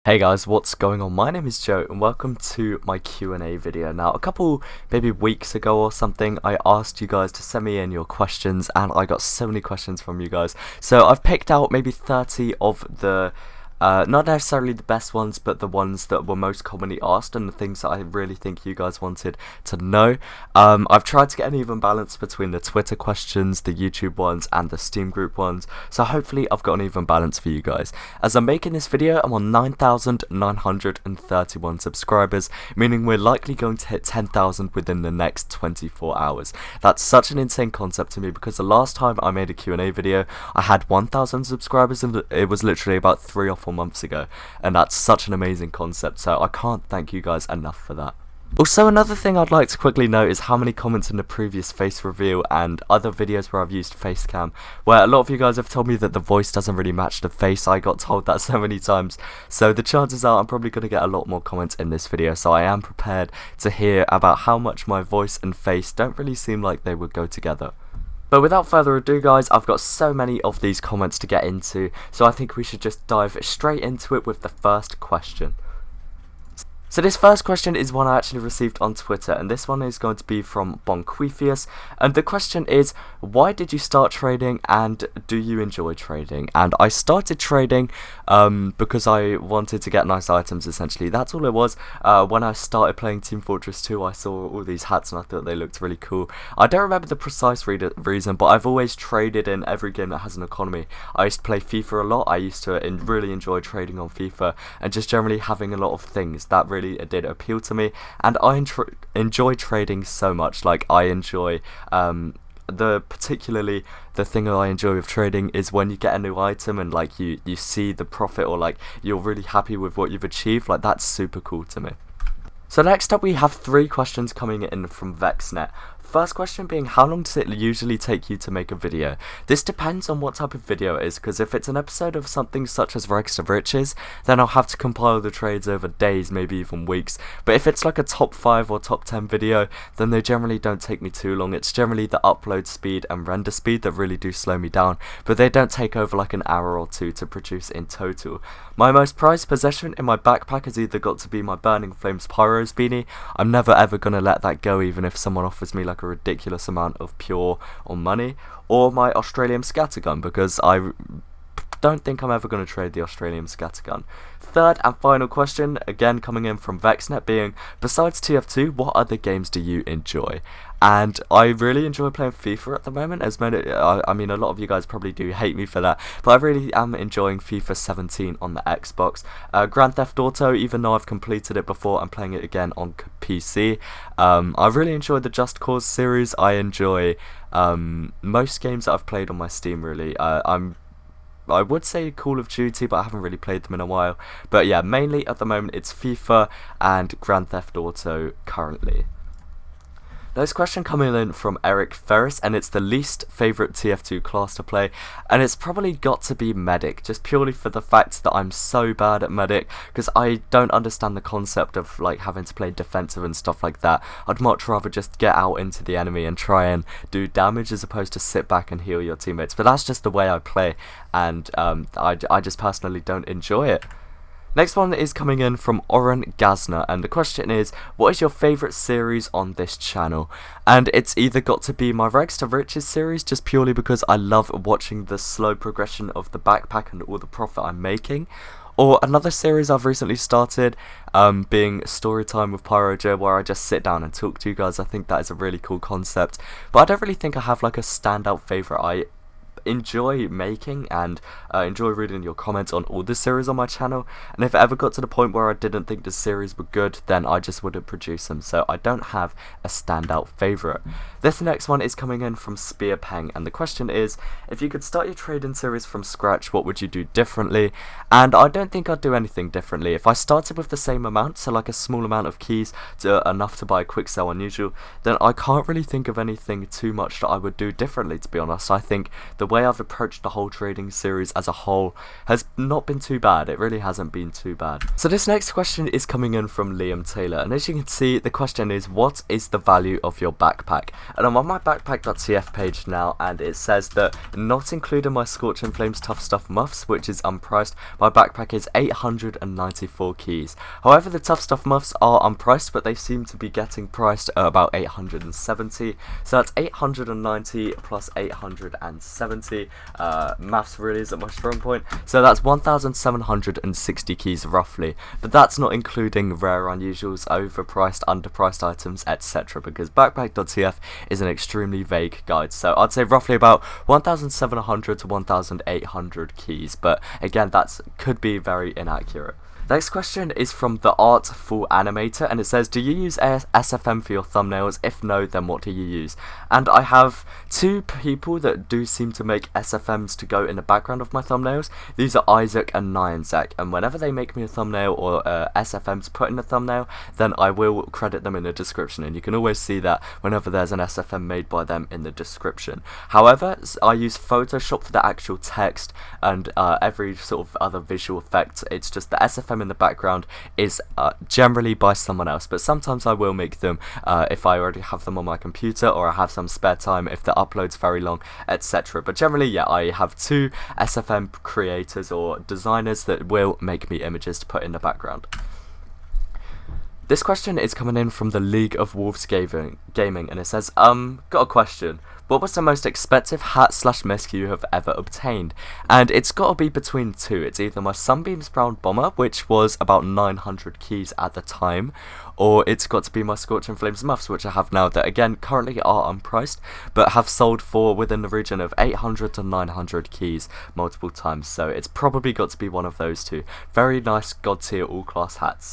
Hey guys, what's going on? My name is Joe and welcome to my Q&A video. Now, a couple maybe weeks ago or something, I asked you guys to send me in your questions and I got so many questions from you guys. So I've picked out maybe 30 of the not necessarily the best ones, but the ones that were most commonly asked and the things that I really think you guys wanted to know. I've tried to get an even balance between the Twitter questions, the YouTube ones, and the Steam group ones, so hopefully I've got an even balance for you guys. As I'm making this video, I'm on 9,931 subscribers, meaning we're likely going to hit 10,000 within the next 24 hours. That's such an insane concept to me because the last time I made a Q&A video, I had 1,000 subscribers and it was literally about 3 or 4 months ago, and that's such an amazing concept, so I can't thank you guys enough for that. Also, another thing I'd like to quickly note is how many comments in the previous face reveal and other videos where I've used Facecam, where a lot of you guys have told me that the voice doesn't really match the face. I got told that so many times, so the chances are I'm probably going to get a lot more comments in this video, so I am prepared to hear about how much my voice and face don't really seem like they would go together. But without further ado guys, I've got so many of these comments to get into, so I think we should just dive straight into it with the first question. So this first question is one I actually received on Twitter, and this one is going to be from Bonquifius, and the question is, why did you start trading and do you enjoy trading? And I started trading because I wanted to get nice items, essentially. That's all it was. When I started playing Team Fortress 2, I saw all these hats and I thought they looked really cool. I don't remember the precise reason, but I've always traded in every game that has an economy. I used to play FIFA a lot. I used to really enjoy trading on FIFA and just generally having a lot of things that really did appeal to me, and I enjoy trading so much. Like, I enjoy particularly the thing that I enjoy with trading is when you get a new item and like you see the profit, or like you're really happy with what you've achieved. Like, that's super cool to me. So next up we have 3 questions coming in from VexNet. First question being, how long does it usually take you to make a video? This depends on what type of video it is, because if it's an episode of something such as Rags to Riches, then I'll have to compile the trades over days, maybe even weeks. But if it's like a top 5 or top 10 video, then they generally don't take me too long. It's generally the upload speed and render speed that really do slow me down, but they don't take over like an hour or 2 to produce in total. My most prized possession in my backpack has either got to be my Burning Flames Pyros beanie. I'm never ever going to let that go, even if someone offers me like a ridiculous amount of pure or money, or my Australian scattergun, because I don't think I'm ever going to trade the Australian scattergun. Third and final question, again coming in from VexNet, being, besides TF2, what other games do you enjoy? And I really enjoy playing FIFA at the moment, as many, I mean, a lot of you guys probably do hate me for that, but I really am enjoying FIFA 17 on the Xbox. Grand Theft Auto, even though I've completed it before, I'm playing it again on PC. I really enjoy the Just Cause series. I enjoy most games that I've played on my Steam, really. I would say Call of Duty, but I haven't really played them in a while. But yeah, mainly at the moment it's FIFA and Grand Theft Auto currently. Next question coming in from Eric Ferris, and it's the least favourite TF2 class to play, and it's probably got to be Medic, just purely for the fact that I'm so bad at Medic, because I don't understand the concept of like having to play defensive and stuff like that. I'd much rather just get out into the enemy and try and do damage as opposed to sit back and heal your teammates, but that's just the way I play, and I just personally don't enjoy it. Next one is coming in from Oren Gazner, and the question is, what is your favourite series on this channel? And it's either got to be my Rags to Riches series, just purely because I love watching the slow progression of the backpack and all the profit I'm making, or another series I've recently started, being Storytime with Pyro Joe, where I just sit down and talk to you guys. I think that is a really cool concept, but I don't really think I have like a standout favourite. I enjoy making and enjoy reading your comments on all the series on my channel, and if it ever got to the point where I didn't think the series were good, then I just wouldn't produce them, so I don't have a standout favourite. This next one is coming in from Spearpeng, and the question is, if you could start your trading series from scratch, what would you do differently? And I don't think I'd do anything differently. If I started with the same amount, so like a small amount of keys to enough to buy a quick sell unusual, then I can't really think of anything too much that I would do differently, to be honest. I think the way I've approached the whole trading series as a whole has not been too bad. It really hasn't been too bad. So this next question is coming in from Liam Taylor, and as you can see, the question is, what is the value of your backpack? And I'm on my backpack.tf page now, and it says that, not including my Scorching Flames Tough Stuff Muffs, which is unpriced, my backpack is 894 keys. However, the Tough Stuff Muffs are unpriced, but they seem to be getting priced at about 870, so that's 890 plus 870. Maths really isn't my strong point, so that's 1760 keys roughly, but that's not including rare unusuals, overpriced, underpriced items, etc., because backpack.tf is an extremely vague guide, so I'd say roughly about 1700 to 1800 keys, but again, that could be very inaccurate. Next question is from the Artful Animator, and it says, do you use SFM for your thumbnails? If no, then what do you use? And I have two people that do seem to make SFMs to go in the background of my thumbnails. These are Isaac and Nyanzek, and whenever they make me a thumbnail or SFM to put in a thumbnail, then I will credit them in the description, and you can always see that whenever there's an SFM made by them in the description. However, I use Photoshop for the actual text and every sort of other visual effect. It's just the SFM in the background is generally by someone else, but sometimes I will make them if I already have them on my computer or I have some spare time, if the upload's very long, etc. But generally, yeah, I have two SFM creators or designers that will make me images to put in the background. This question is coming in from the League of Wolves Gaming, and it says, got a question. What was the most expensive hat/mask you have ever obtained? And it's got to be between two. It's either my Sunbeams Brown Bomber, which was about 900 keys at the time, or it's got to be my Scorching Flames Muffs, which I have now, that again currently are unpriced, but have sold for within the region of 800 to 900 keys multiple times. So it's probably got to be one of those two. Very nice God tier all class hats.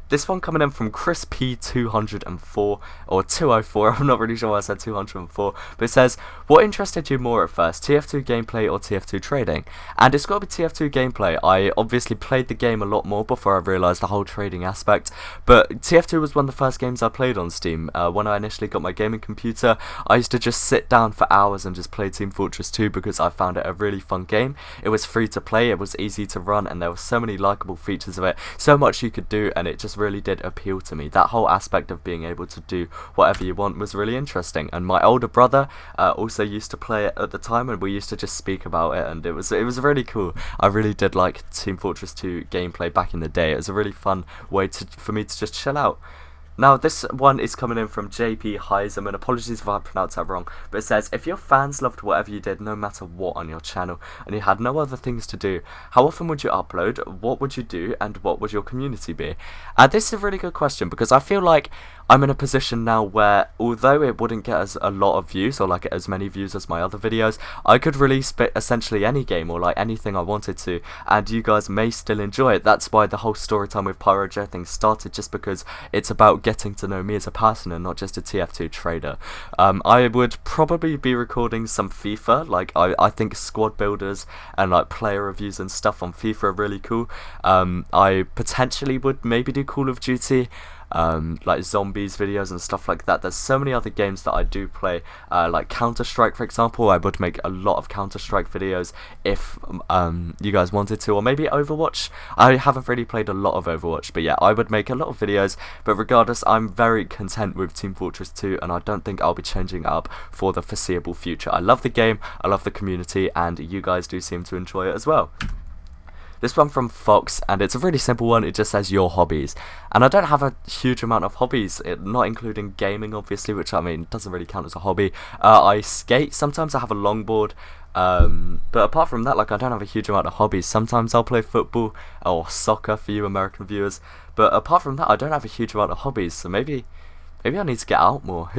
This one coming in from Chris P204, or 204, I'm not really sure why I said 204, but it says, what interested you more at first, TF2 gameplay or TF2 trading? And it's got to be TF2 gameplay. I obviously played the game a lot more before I realised the whole trading aspect, but TF2 was one of the first games I played on Steam. When I initially got my gaming computer, I used to just sit down for hours and just play Team Fortress 2 because I found it a really fun game. It was free to play, it was easy to run, and there were so many likeable features of it, so much you could do, and it just really did appeal to me. That whole aspect of being able to do whatever you want was really interesting, and my older brother also used to play it at the time, and we used to just speak about it, and it was really cool. I really did like Team Fortress 2 gameplay back in the day. It was a really fun way for me to just chill out. Now, this one is coming in from JP Heisem, and apologies if I pronounced that wrong, but it says, if your fans loved whatever you did, no matter what on your channel, and you had no other things to do, how often would you upload, what would you do, and what would your community be? This is a really good question, because I feel like I'm in a position now where, although it wouldn't get as a lot of views, or like as many views as my other videos, I could release essentially any game, or like anything I wanted to, and you guys may still enjoy it. That's why the whole Storytime with PyroJoe thing started, just because it's about getting to know me as a person and not just a TF2 trader. I would probably be recording some FIFA, like I think squad builders and like player reviews and stuff on FIFA are really cool. I potentially would maybe do Call of Duty, like zombies videos and stuff like that. There's so many other games that I do play, like Counter-Strike for example. I would make a lot of Counter-Strike videos if you guys wanted to, or maybe Overwatch. I haven't really played a lot of Overwatch, but yeah, I would make a lot of videos. But regardless, I'm very content with Team Fortress 2, and I don't think I'll be changing it up for the foreseeable future. I love the game, I love the community, and you guys do seem to enjoy it as well. This one from Fox, and it's a really simple one. It just says your hobbies, and I don't have a huge amount of hobbies, not including gaming obviously, which I mean doesn't really count as a hobby. I skate, sometimes I have a longboard, but apart from that, like, I don't have a huge amount of hobbies. Sometimes I'll play football or soccer for you American viewers, but apart from that I don't have a huge amount of hobbies, so maybe I need to get out more.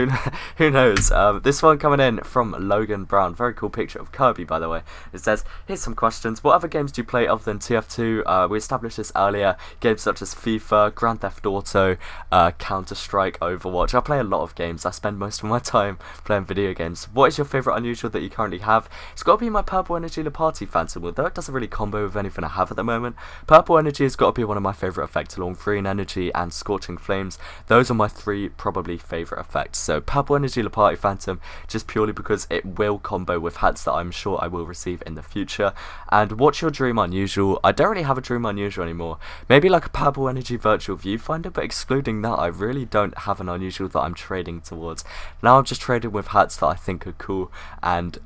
Who knows? This one coming in from Logan Brown. Very cool picture of Kirby, by the way. It says, here's some questions. What other games do you play other than TF2? We established this earlier. Games such as FIFA, Grand Theft Auto, Counter-Strike, Overwatch. I play a lot of games. I spend most of my time playing video games. What is your favourite unusual that you currently have? It's got to be my Purple Energy Lapati Phantom, although it doesn't really combo with anything I have at the moment. Purple Energy has got to be one of my favourite effects, along Green Energy and Scorching Flames. Those are my three probably probably favourite effect. So Purple Energy Party Phantom, just purely because it will combo with hats that I'm sure I will receive in the future. And what's your dream unusual? I don't really have a dream unusual anymore. Maybe like a Purple Energy Virtual Viewfinder, but excluding that, I really don't have an unusual that I'm trading towards. Now I'm just trading with hats that I think are cool, and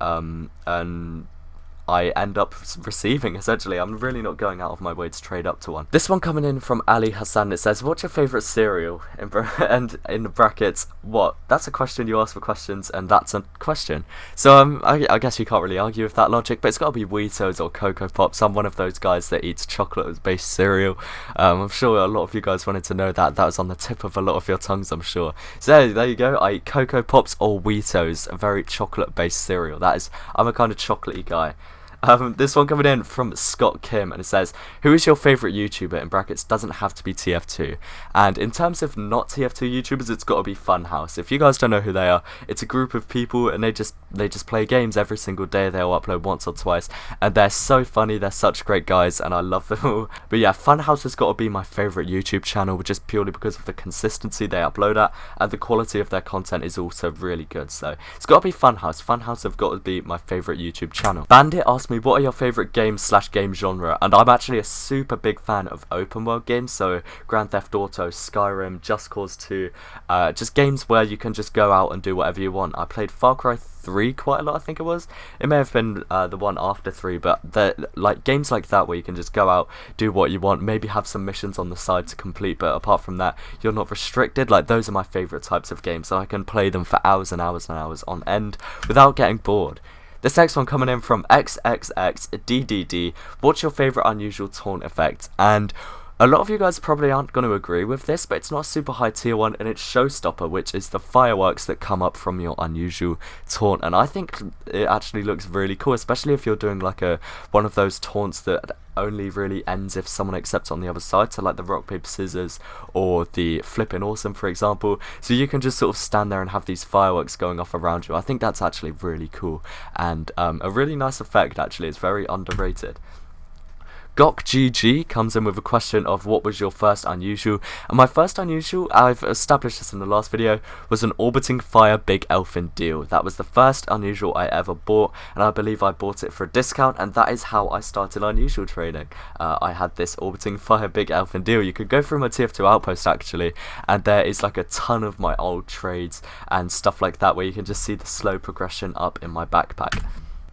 I end up receiving, essentially. I'm really not going out of my way to trade up to one. This one coming in from Ali Hassan, it says, what's your favourite cereal? And in the brackets, what? That's a question, you ask for questions, and that's a question. So I guess you can't really argue with that logic, but it's got to be Weetos or Cocoa Pops. I'm one of those guys that eats chocolate-based cereal. I'm sure a lot of you guys wanted to know that. That was on the tip of a lot of your tongues, I'm sure. So there you go. I eat Cocoa Pops or Weetos, a very chocolate-based cereal. I'm a kind of chocolatey guy. This one coming in from Scott Kim, and it says, who is your favourite YouTuber? In brackets, doesn't have to be TF2. And in terms of not TF2 YouTubers, it's got to be Funhouse. If you guys don't know who they are, it's a group of people, and they just play games every single day. They'll upload once or twice, and they're so funny. They're such great guys, and I love them all. But yeah, Funhouse has got to be my favourite YouTube channel, just purely because of the consistency they upload at, and the quality of their content is also really good. So it's got to be Funhouse. Funhouse have got to be my favourite YouTube channel. Bandit asked me, what are your favourite games/game genre? And I'm actually a super big fan of open world games, so Grand Theft Auto, Skyrim, Just Cause 2, just games where you can just go out and do whatever you want. I played Far Cry 3 quite a lot, I think it was. It may have been the one after 3, but like games like that where you can just go out, do what you want, maybe have some missions on the side to complete, but apart from that, you're not restricted. Like, those are my favourite types of games, and I can play them for hours and hours and hours on end without getting bored. This next one coming in from XXXDDD. What's your favourite unusual taunt effect? And a lot of you guys probably aren't going to agree with this, but it's not a super high tier one, and it's Showstopper, which is the fireworks that come up from your unusual taunt. And I think it actually looks really cool, especially if you're doing like one of those taunts that only really ends if someone accepts on the other side, so like the rock paper scissors or the flippin' awesome, for example. So you can just sort of stand there and have these fireworks going off around you. I think that's actually really cool, and a really nice effect. Actually, it's very underrated. GokGG comes in with a question of what was your first unusual, and my first unusual, I've established this in the last video, was an orbiting fire big elfin deal. That was the first unusual I ever bought, and I believe I bought it for a discount, and that is how I started unusual trading. I had this orbiting fire big elfin deal. You could go through my TF2 outpost actually, and there is like a ton of my old trades and stuff like that where you can just see the slow progression up in my backpack.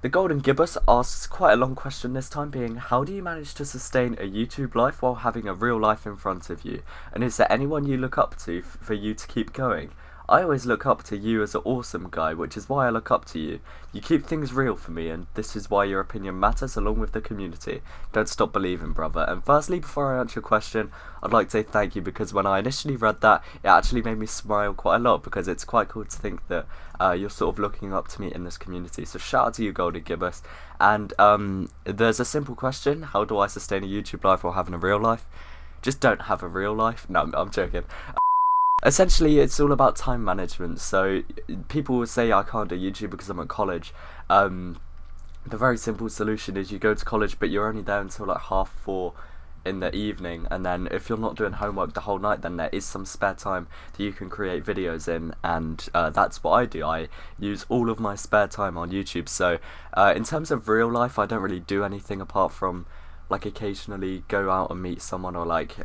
The Golden Gibbous asks quite a long question this time, being, how do you manage to sustain a YouTube life while having a real life in front of you? And is there anyone you look up to for you to keep going? I always look up to you as an awesome guy, which is why I look up to you. You keep things real for me, and this is why your opinion matters along with the community. Don't stop believing, brother. And firstly, before I answer your question, I'd like to say thank you, because when I initially read that, it actually made me smile quite a lot, because it's quite cool to think that you're sort of looking up to me in this community. So shout out to you, Golden Gibbous. And there's a simple question: how do I sustain a YouTube life while having a real life? Just don't have a real life. No, I'm joking. Essentially, it's all about time management. So people will say I can't do YouTube because I'm at college. The very simple solution is you go to college, but you're only there until like 4:30 in the evening, and then if you're not doing homework the whole night, then there is some spare time that you can create videos in, and that's what I do. I use all of my spare time on YouTube. So in terms of real life, I don't really do anything apart from like occasionally go out and meet someone, or like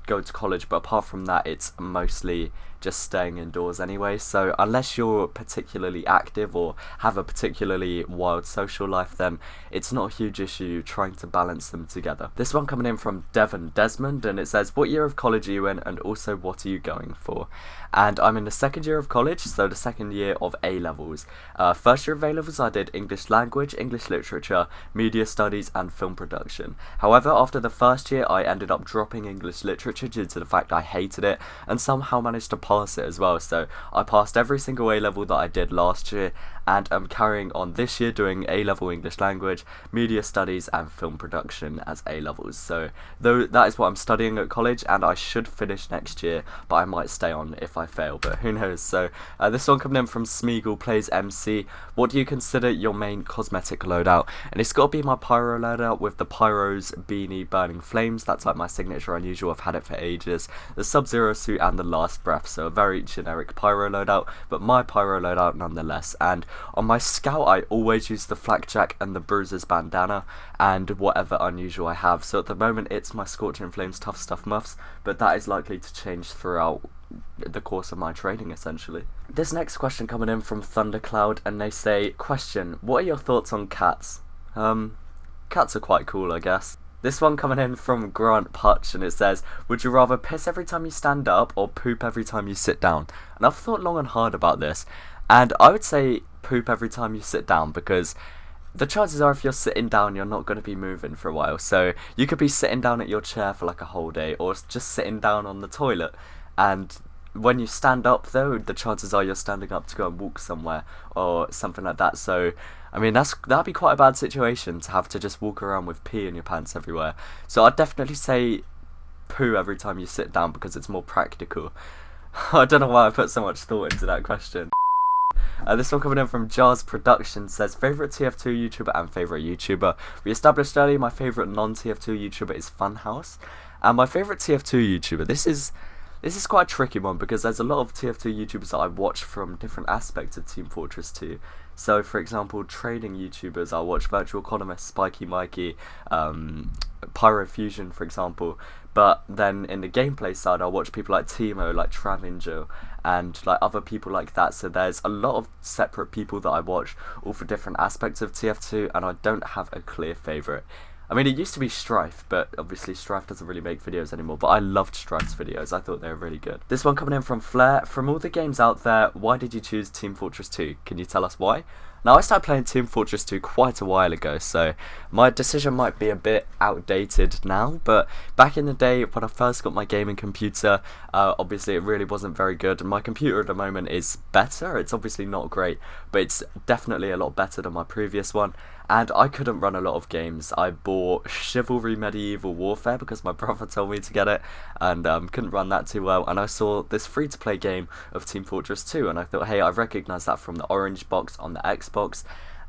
go to college, but apart from that, it's mostly just staying indoors anyway. So unless you're particularly active or have a particularly wild social life, then it's not a huge issue trying to balance them together. This one coming in from Devon Desmond, and it says, what year of college are you in, and also what are you going for? And I'm in the second year of college, so the second year of A-levels. First year of A-levels I did English language, English literature, media studies and film production. However, after the first year I ended up dropping English literature due to the fact I hated it, and somehow managed to pass it as well. So I passed every single A-level that I did last year, and I'm carrying on this year doing A-level English language, media studies and film production as A-levels. So that is what I'm studying at college, and I should finish next year, but I might stay on if I fail, but who knows. So this one coming in from Smeagol plays MC. What do you consider your main cosmetic loadout? And it's got to be my pyro loadout with the Pyro's beanie burning flames. That's like my signature unusual. I've had it for ages. The Sub-Zero suit and the last breath. So a very generic pyro loadout, but my pyro loadout nonetheless. And on my scout, I always use the flakjack and the bruiser's bandana and whatever unusual I have. So at the moment it's my Scorching Flames Tough Stuff muffs, but that is likely to change throughout the course of my training essentially. This next question coming in from Thundercloud, and they say, question, what are your thoughts on cats? Cats are quite cool, I guess. This one coming in from Grant Putch, and it says, would you rather piss every time you stand up or poop every time you sit down? And I've thought long and hard about this, and I would say poop every time you sit down, because the chances are if you're sitting down you're not going to be moving for a while. So you could be sitting down at your chair for like a whole day, or just sitting down on the toilet, and when you stand up though, the chances are you're standing up to go and walk somewhere or something like that. So I mean, that'd be quite a bad situation to have to just walk around with pee in your pants everywhere. So I'd definitely say poo every time you sit down, because it's more practical. I don't know why I put so much thought into that question. This one coming in from Jars Production says, favourite TF2 YouTuber and favourite YouTuber. We established earlier my favourite non-TF2 YouTuber is Funhouse. And my favourite TF2 YouTuber, this is quite a tricky one, because there's a lot of TF2 YouTubers that I watch from different aspects of Team Fortress 2. So for example, trading YouTubers, I watch Virtual Economist, Spiky Mikey, Pyro Fusion for example. But then in the gameplay side, I watch people like Timo, like Travinger, and like other people like that. So there's a lot of separate people that I watch, all for different aspects of TF2, and I don't have a clear favourite. I mean, it used to be Strife, but obviously Strife doesn't really make videos anymore, but I loved Strife's videos. I thought they were really good. This one coming in from Flair. From all the games out there, why did you choose Team Fortress 2? Can you tell us why? Now, I started playing Team Fortress 2 quite a while ago, so my decision might be a bit outdated now, but back in the day when I first got my gaming computer, obviously it really wasn't very good. My computer at the moment is better. It's obviously not great, but it's definitely a lot better than my previous one. And I couldn't run a lot of games. I bought Chivalry Medieval Warfare because my brother told me to get it, and couldn't run that too well. And I saw this free-to-play game of Team Fortress 2, and I thought, hey, I recognise that from the orange box on the Xbox.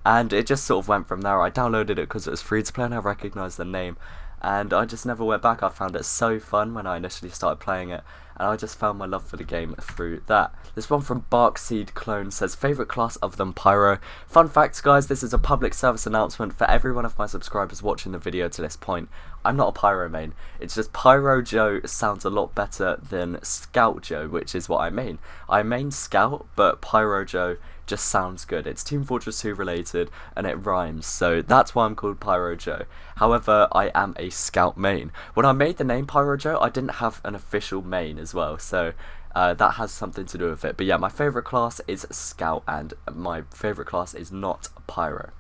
And it just sort of went from there. I downloaded it because it was free-to-play and I recognised the name. And I just never went back. I found it so fun when I initially started playing it, and I just found my love for the game through that. This one from Barkseed Clone says, favourite class other than Pyro. Fun fact, guys, this is a public service announcement for every one of my subscribers watching the video to this point. I'm not a Pyro main. It's just Pyro Joe sounds a lot better than Scout Joe, which is what I main. I main Scout, but Pyro Joe just sounds good. It's Team Fortress 2 related and it rhymes, so that's why I'm called Pyro Joe. However, I am a Scout main. When I made the name Pyro Joe, I didn't have an official main as well, so that has something to do with it. But yeah, my favourite class is Scout and my favourite class is not Pyro.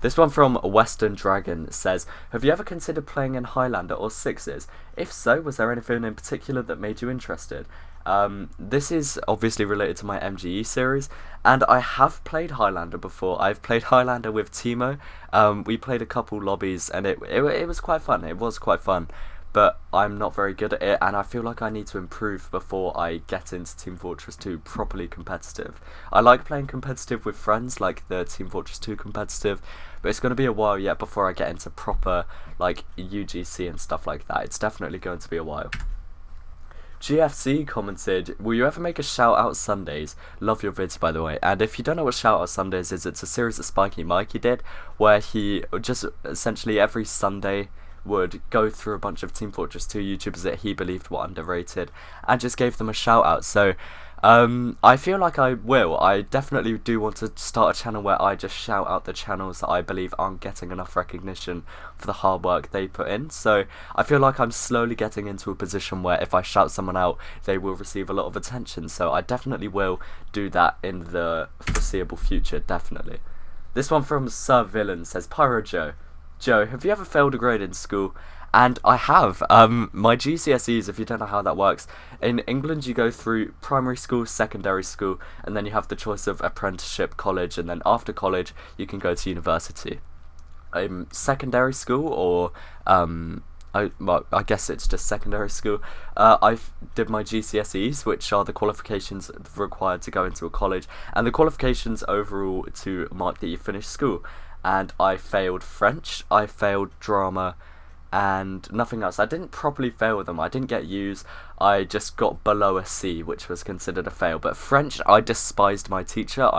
This one from Western Dragon says, have you ever considered playing in Highlander or Sixes? If so, was there anything in particular that made you interested? This is obviously related to my MGE series, and I have played Highlander before. I've played Highlander with Timo. We played a couple lobbies, and it was quite fun. It was quite fun, but I'm not very good at it, and I feel like I need to improve before I get into Team Fortress 2 properly competitive. I like playing competitive with friends, like the Team Fortress 2 competitive, but it's going to be a while yet before I get into proper like UGC and stuff like that. It's definitely going to be a while. GFC commented, will you ever make a shout out Sundays? Love your vids, by the way. And if you don't know what shout out Sundays is, it's a series that Spiky Mikey did, where he just essentially every Sunday would go through a bunch of Team Fortress 2 YouTubers that he believed were underrated and just gave them a shout out. So I feel like I will. I definitely do want to start a channel where I just shout out the channels that I believe aren't getting enough recognition for the hard work they put in. So I feel like I'm slowly getting into a position where if I shout someone out, they will receive a lot of attention. So I definitely will do that in the foreseeable future, definitely. This one from Sir Villain says, PyroJoe. Joe, have you ever failed a grade in school? And I have. My GCSEs, if you don't know how that works, in England you go through primary school, secondary school, and then you have the choice of apprenticeship, college, and then after college you can go to university. Secondary school, or I guess it's just secondary school, I did my GCSEs, which are the qualifications required to go into a college, and the qualifications overall to mark that you finished school. And I failed French, I failed drama, and nothing else. I didn't properly fail them. I didn't get U's. I just got below a C, which was considered a fail. But French, I despised my teacher.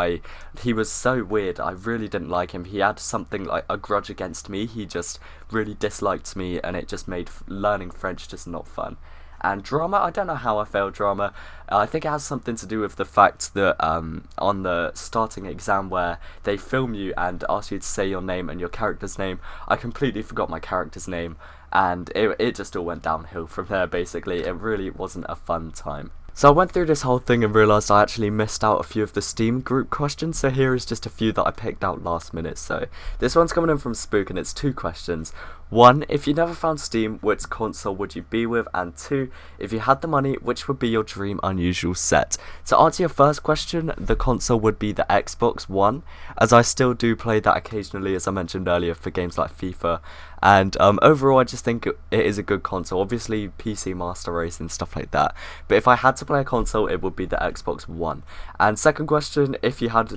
He was so weird. I really didn't like him. He had something like a grudge against me. He just really disliked me, and it just made learning French just not fun. And drama, I don't know how I failed drama. I think it has something to do with the fact that on the starting exam where they film you and ask you to say your name and your character's name, I completely forgot my character's name, and it just all went downhill from there, basically. It really wasn't a fun time. So I went through this whole thing and realised I actually missed out a few of the Steam group questions, so here is just a few that I picked out last minute. So this one's coming in from Spook, and it's 2 questions. 1, if you never found Steam, which console would you be with? And 2, if you had the money, which would be your dream unusual set? To answer your first question, the console would be the Xbox One, as I still do play that occasionally, as I mentioned earlier, for games like FIFA. And overall, I just think it is a good console. Obviously, PC Master Race and stuff like that. But if I had to play a console, it would be the Xbox One. And second question, if you had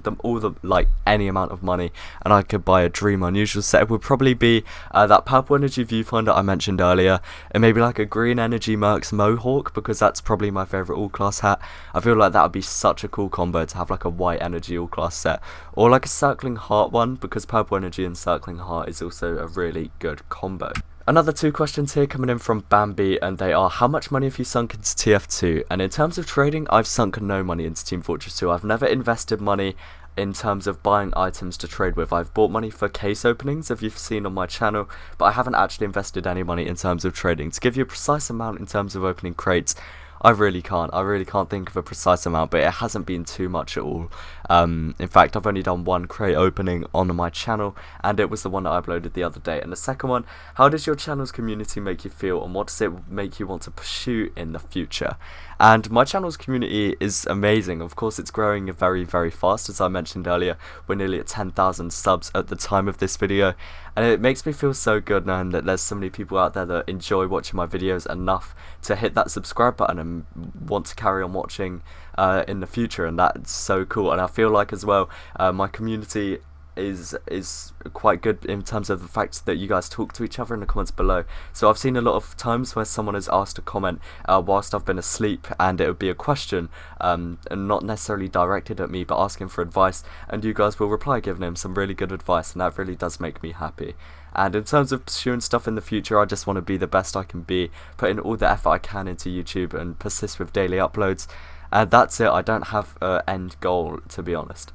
any amount of money, and I could buy a dream unusual set, it would probably be that Purple Energy viewfinder I mentioned earlier, and maybe like a Green Energy Mercs Mohawk, because that's probably my favourite all-class hat. I feel like that would be such a cool combo to have like a White Energy all-class set, or like a Circling Heart one, because Purple Energy and Circling Heart is also a really good combo. Another 2 questions here coming in from Bambi, and they are, how much money have you sunk into TF2? And in terms of trading, I've sunk no money into Team Fortress 2. I've never invested money in terms of buying items to trade with. I've bought money for case openings, if you've seen on my channel, but I haven't actually invested any money in terms of trading. To give you a precise amount in terms of opening crates, I really can't think of a precise amount, but it hasn't been too much at all. In fact, I've only done 1 crate opening on my channel, and it was the one that I uploaded the other day. And the second one, how does your channel's community make you feel, and what does it make you want to pursue in the future? And my channel's community is amazing. Of course, it's growing very, very fast. As I mentioned earlier, we're nearly at 10,000 subs at the time of this video, and it makes me feel so good knowing that there's so many people out there that enjoy watching my videos enough to hit that subscribe button and want to carry on watching in the future, and that's so cool. And I feel like as well, my community is quite good in terms of the fact that you guys talk to each other in the comments below. So I've seen a lot of times where someone has asked a comment whilst I've been asleep, and it would be a question and not necessarily directed at me, but asking for advice, and you guys will reply giving him some really good advice, and that really does make me happy. And in terms of pursuing stuff in the future, I just want to be the best I can be, put in all the effort I can into YouTube and persist with daily uploads, and that's it. I don't have an end goal, to be honest.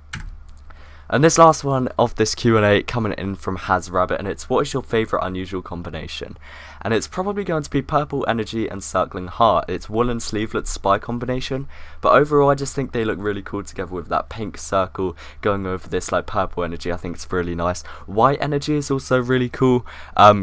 And this last one of this Q&A coming in from HazRabbit, and it's, what is your favourite unusual combination? And it's probably going to be Purple Energy and Circling Heart. It's woolen sleevelet spy combination, but overall I just think they look really cool together with that pink circle going over this like Purple Energy. I think it's really nice. White Energy is also really cool.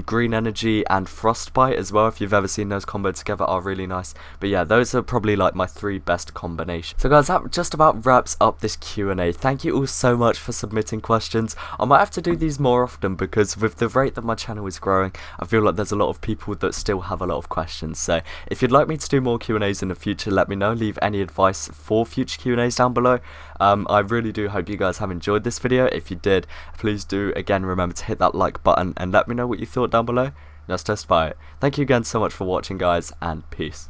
Green Energy and Frostbite as well, if you've ever seen those combo together, are really nice. But yeah, those are probably like my 3 best combinations. So guys, that just about wraps up this Q&A. Thank you all so much for submitting questions. I might have to do these more often, because with the rate that my channel is growing, I feel like there's a lot of people that still have a lot of questions. So if you'd like me to do more Q&As in the future, let me know. Leave any advice for future Q&As down below. I really do hope you guys have enjoyed this video. If you did, please do again remember to hit that like button and let me know what you thought down below. Let's test by it. Thank you again so much for watching, guys, and peace.